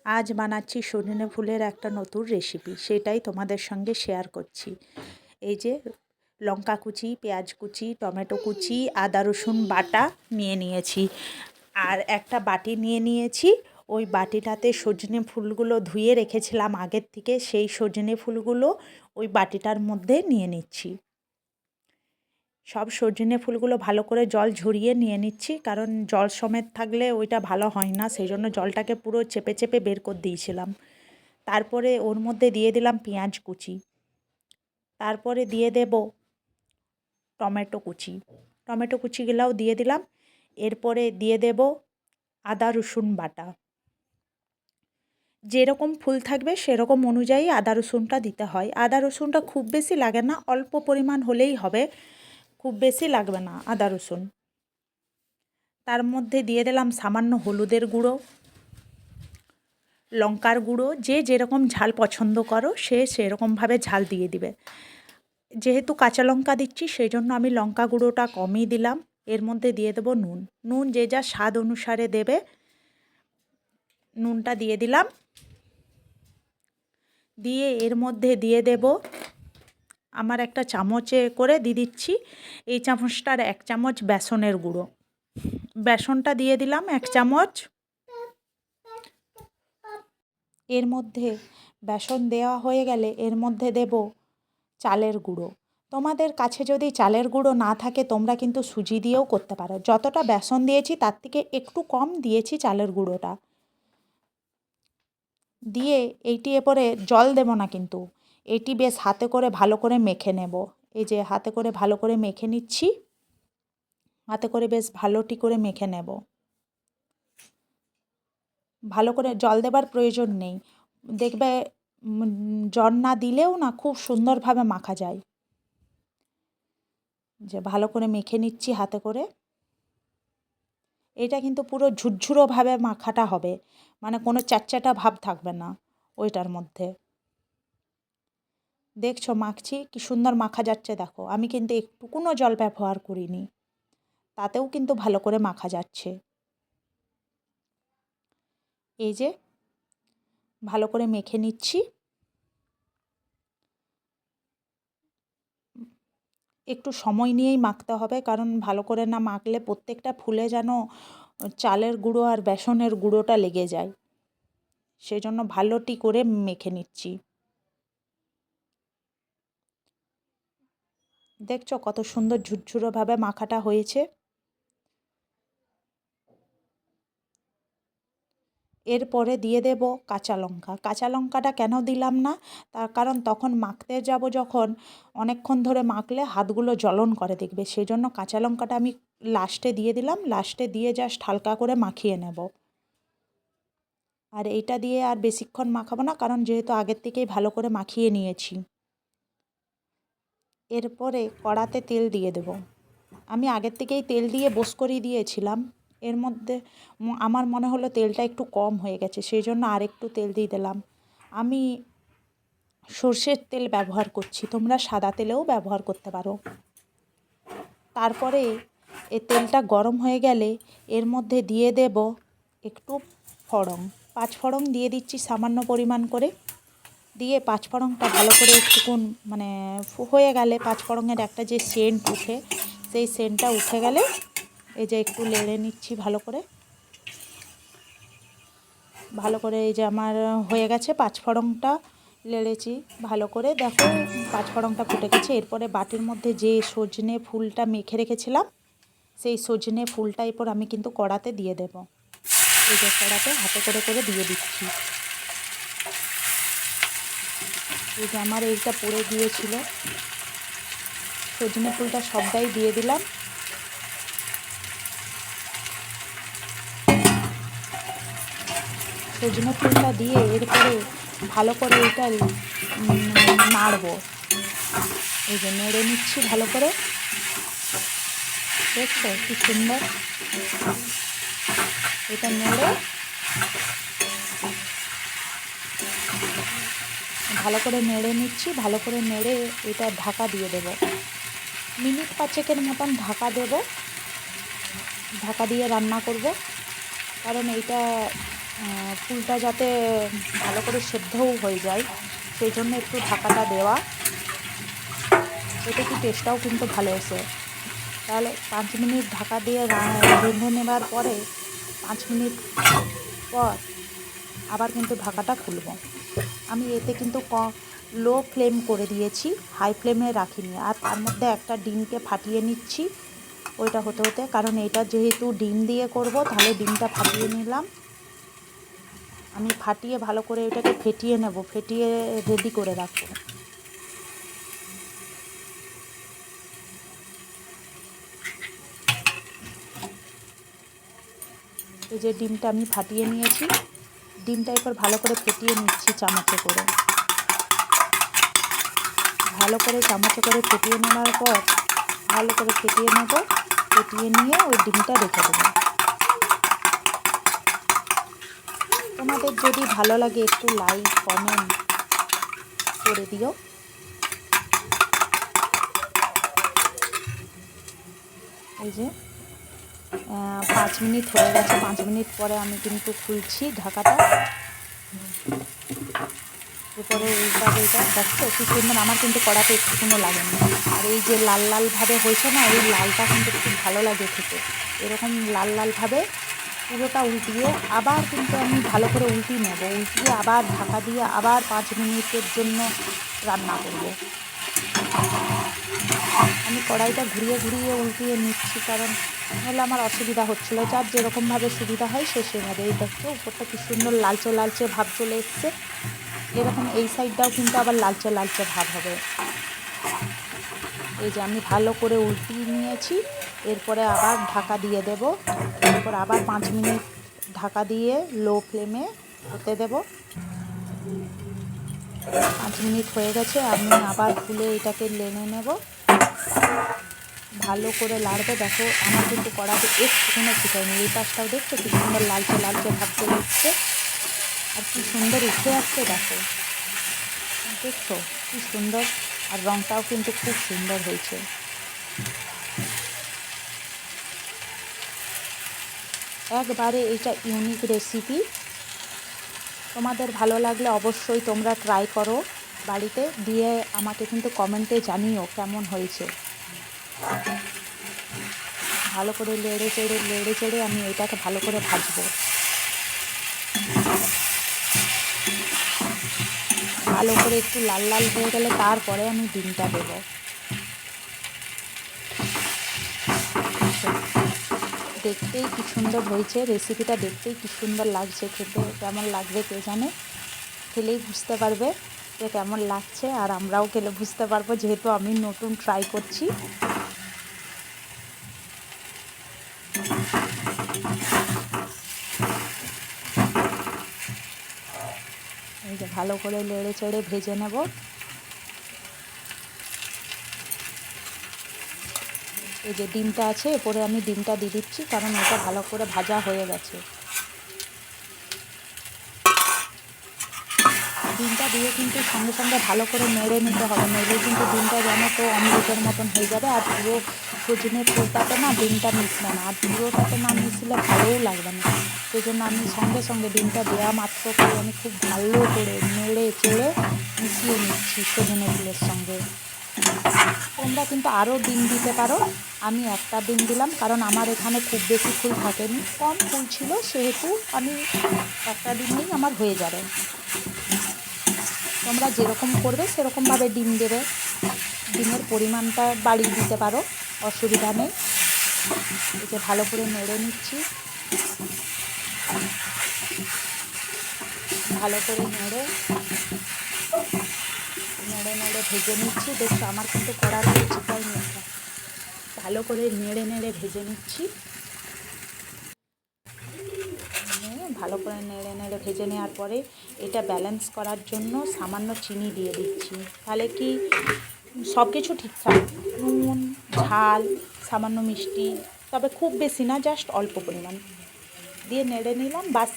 আজ বানাচ্ছি সজনে ফুলের একটা নতুন রেসিপি, সেটাই তোমাদের সঙ্গে শেয়ার করছি। এই যে লঙ্কা কুচি, পেঁয়াজ কুচি, টমেটো কুচি, আদা রসুন বাটা নিয়ে নিয়েছি। আর একটা বাটি নিয়ে নিয়েছি। ওই বাটিটাতে সজনে ফুলগুলো ধুয়ে রেখেছিলাম আগের থেকে, সেই সজনে ফুলগুলো ওই বাটিটার মধ্যে নিয়ে নিচ্ছি। সব সজনে ফুলগুলো ভালো করে জল ঝরিয়ে নিয়ে নিচ্ছি, কারণ জল সমেত থাকলে ওইটা ভালো হয় না, সেই জন্য জলটাকে পুরো চেপে চেপে বের করে দিয়েছিলাম। তারপরে ওর মধ্যে দিয়ে দিলাম পেঁয়াজ কুচি, তারপরে দিয়ে দেব টমেটো কুচি, টমেটো কুচিগুলোও দিয়ে দিলাম। এরপরে দিয়ে দেব আদা রসুন বাটা। যেরকম ফুল থাকবে সেরকম অনুযায়ী আদা রসুনটা দিতে হয়। আদা রসুনটা খুব বেশি লাগে না, অল্প পরিমাণ হলেই হবে, খুব বেশি লাগবে না আদা রসুন। তার মধ্যে দিয়ে দিলাম সামান্য হলুদের গুঁড়ো, লঙ্কার গুঁড়ো। যে যেরকম ঝাল পছন্দ করো সে সেরকমভাবে ঝাল দিয়ে দিবে। যেহেতু কাঁচা লঙ্কা দিচ্ছি সেই জন্য আমি লঙ্কা গুঁড়োটা কমই দিলাম। এর মধ্যে দিয়ে দেবো নুন। নুন যে যা স্বাদ অনুসারে দেবে, নুনটা দিয়ে দিলাম। দিয়ে এর মধ্যে দিয়ে দেব, আমার একটা চামচে করে দিয়ে দিচ্ছি, এই চামচটার 1 চামচ বেসনের গুঁড়ো। বেসনটা দিয়ে দিলাম 1 চামচ। এর মধ্যে বেসন দেওয়া হয়ে গেলে এর মধ্যে দেব চালের গুঁড়ো। তোমাদের কাছে যদি চালের গুঁড়ো না থাকে তোমরা কিন্তু সুজি দিয়েও করতে পারো। যতটা বেসন দিয়েছি তার থেকে একটু কম দিয়েছি চালের গুঁড়োটা। দিয়ে এইটি এরপরে জল দেব না কিন্তু, এটি বেশ হাতে করে ভালো করে মেখে নেব। এই যে হাতে করে ভালো করে মেখে নিচ্ছি, হাতে করে বেশ ভালোটি করে মেখে নেব। ভালো করে জল দেবার প্রয়োজন নেই, দেখবে জল না দিলেও না খুব সুন্দরভাবে মাখা যায়। যে ভালো করে মেখে নিচ্ছি হাতে করে। এটা কিন্তু পুরো ঝুরঝুরোভাবে মাখাটা হবে, মানে কোনো চ্যাটচ্যাটা ভাব থাকবে না ওইটার মধ্যে। দেখছো মাখছি কি সুন্দর মাখা যাচ্ছে, দেখো আমি কিন্তু একটুকুনো জল ব্যবহার করিনি, তাতেও কিন্তু ভালো করে মাখা যাচ্ছে। এই যে ভালো করে মেখে নিচ্ছি। একটু সময় নিয়েই মাখতে হবে, কারণ ভালো করে না মাখলে প্রত্যেকটা ফুলে যেন চালের গুঁড়ো আর বেসনের গুঁড়োটা লেগে যায়, সেজন্য ভালোটি করে মেখে নিচ্ছি। দেখছো কত সুন্দর ঝুরঝুরোভাবে মাখাটা হয়েছে। এরপরে দিয়ে দেব কাঁচা লঙ্কা। কাঁচা লঙ্কাটা কেন দিলাম না, তার কারণ তখন মাখতে যাব যখন, অনেকক্ষণ ধরে মাখলে হাতগুলো জ্বলন করে দেখবে, সেই জন্য কাঁচা লঙ্কাটা আমি লাস্টে দিয়ে দিলাম। লাস্টে দিয়ে জাস্ট হালকা করে মাখিয়ে নেব। আর এইটা দিয়ে আর বেশিক্ষণ মাখাবো না, কারণ যেহেতু আগের থেকেই ভালো করে মাখিয়ে নিয়েছি। এরপরে কড়াতে তেল দিয়ে দেব। আমি আগের থেকেই তেল দিয়ে বস করিয়ে দিয়েছিলাম। এর মধ্যে আমার মনে হলো তেলটা একটু কম হয়ে গেছে, সেই জন্য আরেকটু তেল দিয়ে দিলাম। আমি সর্ষের তেল ব্যবহার করছি, তোমরা সাদা তেলেও ব্যবহার করতে পারো। তারপরে এই তেলটা গরম হয়ে গেলে এর মধ্যে দিয়ে দেব একটু ফোড়ন। 5 ফোড়ন দিয়ে দিচ্ছি সামান্য পরিমাণ করে। দিয়ে 5 ফোড়নটা ভালো করে একটুক্ষণ মানে হয়ে গেলে, 5 ফোড়নের একটা যে সেন্ট উঠে, সেই সেন্টটা উঠে গেলে এই যে একটু নেড়ে নিচ্ছি ভালো করে। ভালো করে এই যে আমার হয়ে গেছে 5 ফোড়নটা নেড়েছি ভালো করে, দেখো 5 ফোড়নটা ফুটে গেছে। এরপরে বাটির মধ্যে যে সজনে ফুলটা মেখে রেখেছিলাম, সেই সজনে ফুলটা এরপর আমি কিন্তু কড়াতে দিয়ে দেব। এই যে কড়াতে হাতে করে করে দিয়ে দিচ্ছি। এই যে আমার এইটা পড়ে গিয়েছিল, সজনে ফুলটা সবটাই দিয়ে দিলাম। সজনে ফুলটা দিয়ে এরপরে ভালো করে এটা নাড়বো। এই যে নেড়ে নিচ্ছি ভালো করে, দেখছো কি সুন্দর। এটা নেড়ে ভালো করে নেড়ে নিচ্ছি, ভালো করে নেড়ে এটা ঢাকা দিয়ে দেব। মিনিট 5 মতন ঢাকা দেব, ঢাকা দিয়ে রান্না করব, কারণ এইটা ফুলটা যাতে ভালো করে সেদ্ধও হয়ে যায়, সেই জন্য একটু ঢাকাটা দেওয়া। এতে কি টেস্টটাও কিন্তু ভালো এসে। তাহলে 5 মিনিট ঢাকা দিয়ে রেঁধে নেবার পরে 5 মিনিট পর আবার কিন্তু ঢাকাটা খুলব। আমি এতে কিন্তু লো ফ্লেম করে দিয়েছি, হাই ফ্লেমে রাখিনি। আর তার মধ্যে একটা ডিমকে ফাটিয়ে নিচ্ছি ওইটা হতে হতে, কারণ এটা যেহেতু ডিম দিয়ে করব তাহলে ডিমটা ফাটিয়ে নিলাম। আমি ফাটিয়ে ভালো করে এটাকে ফেটিয়ে নেব, ফেটিয়ে রেডি করে রাখবো। এই যে ডিমটা আমি ফাটিয়ে নিয়েছি, ডিমটা এরপর ভালো করে ফেটিয়ে নিচ্ছি চামচে করে। ভালো করে চামচে করে ফেটিয়ে নেওয়ার পর ভালো করে ফেটিয়ে নেব, ফেটিয়ে নিয়ে ওই ডিমটা রেখে দেবো। তোমাদের যদি ভালো লাগে একটু লাইক কমেন্ট করে দিও। এই যে 5 মিনিট হয়ে গেছে, 5 মিনিট পরে আমি কিন্তু খুলছি ঢাকাটা। এরপরে উল্টা দেখছো কি সুন্দর, আমার কিন্তু কড়াতে একটুকুনো লাগেনি। আর এই যে লাল লালভাবে হয়েছে না, এই লালটা কিন্তু খুব ভালো লাগে খেতে। এরকম লাল লালভাবে পুরোটা উল্টিয়ে আবার কিন্তু আমি ভালো করে উল্টিয়ে নেব, উল্টিয়ে আবার ঢাকা দিয়ে আবার 5 মিনিটের জন্য রান্না করব। আমি কড়াইটা ঘুরিয়ে ঘুরিয়ে উল্টিয়ে নিচ্ছি, কারণ নাহলে আমার অসুবিধা হচ্ছিলো। যার যেরকমভাবে সুবিধা হয় সে সেভাবে। এই দেখো উপরটা কি সুন্দর লালচে লালচে ভাব চলে এসছে। এরকম এই সাইডটাও কিন্তু আবার লালচে লালচে ভাব হবে। এই যে আমি ভালো করে উল্টিয়ে নিয়েছি, এরপরে আবার ঢাকা দিয়ে দেব। এরপর আবার 5 মিনিট ঢাকা দিয়ে লো ফ্লেমে হতে দেব। 5 মিনিট হয়ে গেছে, আমি আবার খুলে এটাকে নেড়ে নেব, ভালো করে লাড়বে। দেখো আমার কিন্তু কড়াতে একটুকুনো ফুটায়নি। এই পাশটাও দেখছো কি সুন্দর লালচে লালচে ভাব চলে এসছে, আর কি সুন্দর উঠে আসছে। দেখো দেখছো কি সুন্দর, আর রঙটাও কিন্তু খুব সুন্দর হয়েছে। একবারে এটা ইউনিক রেসিপি। তোমাদের ভালো লাগলে অবশ্যই তোমরা ট্রাই করো বাড়িতে, দিয়ে আমাকে কিন্তু কমেন্টে জানিও কেমন হয়েছে। ভালো করে নেড়ে চেড়ে আমি এটাকে ভালো করে ভাজবো। ভালো করে একটু লাল লাল হয়ে গেলে তারপরে আমি ডিমটা দেবো। দেখতেই কি সুন্দর হয়েছে, রেসিপিটা দেখতেই কি সুন্দর লাগছে। খেতে কেমন লাগবে কে জানে, খেলেই বুঝতে পারবে যে কেমন লাগছে। আর আমরাও খেলে বুঝতে পারবো, যেহেতু আমি নতুন ট্রাই করছি। এই যে ভালো করে নেড়ে চেড়ে ভেজে নেব। এই যে ডিমটা আছে, এরপরে আমি ডিমটা দিয়ে দিচ্ছি, কারণ এটা ভালো করে ভাজা হয়ে গেছে। ডিমটা দিয়ে কিন্তু সঙ্গে সঙ্গে ভালো করে নেড়ে নিতে হবে, নেড়ে কিন্তু ডিমটা যেন তো অমলেটের মতন হয়ে যাবে। আর পুরো সজনে ফুলটাতে না ডিমটা মিশবে না, আর পুরোটাতে না মিশলে ভালোও লাগবে না। সেই জন্য আমি সঙ্গে সঙ্গে ডিমটা দেওয়া মাত্র করে আমি খুব ভালো করে নেড়ে চেড়ে মিশিয়ে নিচ্ছি সজনে ফুলের সঙ্গে। তোমরা কিন্তু আরও ডিম দিতে পারো, আমি একটা ডিম দিলাম, কারণ আমার এখানে খুব বেশি ফুল থাকেনি, কম ফুল ছিল, সেহেতু আমি একটা ডিমেই আমার হয়ে যাবে। তোমরা যেরকম করবে সেরকমভাবে ডিম দেবে, ডিমের পরিমাণটা বাড়িয়ে দিতে পারো, অসুবিধা নেই। এতে ভালো করে নেড়ে নিচ্ছি, ভালো করে নেড়ে নেড়ে নেড়ে ভেজে নিচ্ছি। দেখছো আমার কিন্তু কড়াতে চিকাই নিয়ে ভালো করে নেড়ে নেড়ে ভেজে নিচ্ছি। ভালো করে নেড়ে নেড়ে ভেজে নেওয়ার পরে এটা ব্যালেন্স করার জন্য সামান্য চিনি দিয়ে দিচ্ছি। তাহলে কি সব কিছু ঠিকঠাক, নুন ঝাল সামান্য মিষ্টি, তবে খুব বেশি না, জাস্ট অল্প পরিমাণ দিয়ে নেড়ে নিলাম, বাস।